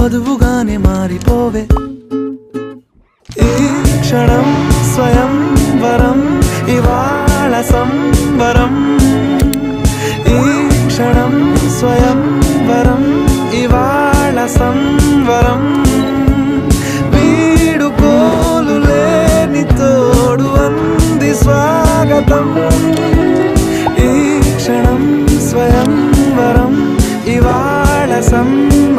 వధువుగానే మారిపోవే ఈ క్షణం స్వయం వరం ఇవాళ సంబరం ఈ క్షణం స్వయం వరం ఇవాళ సంవరం వీడుకోలు లేని తోడు అంది స్వాగతం ఈ క్షణం స్వయం వరం ఇవాళ సంబరం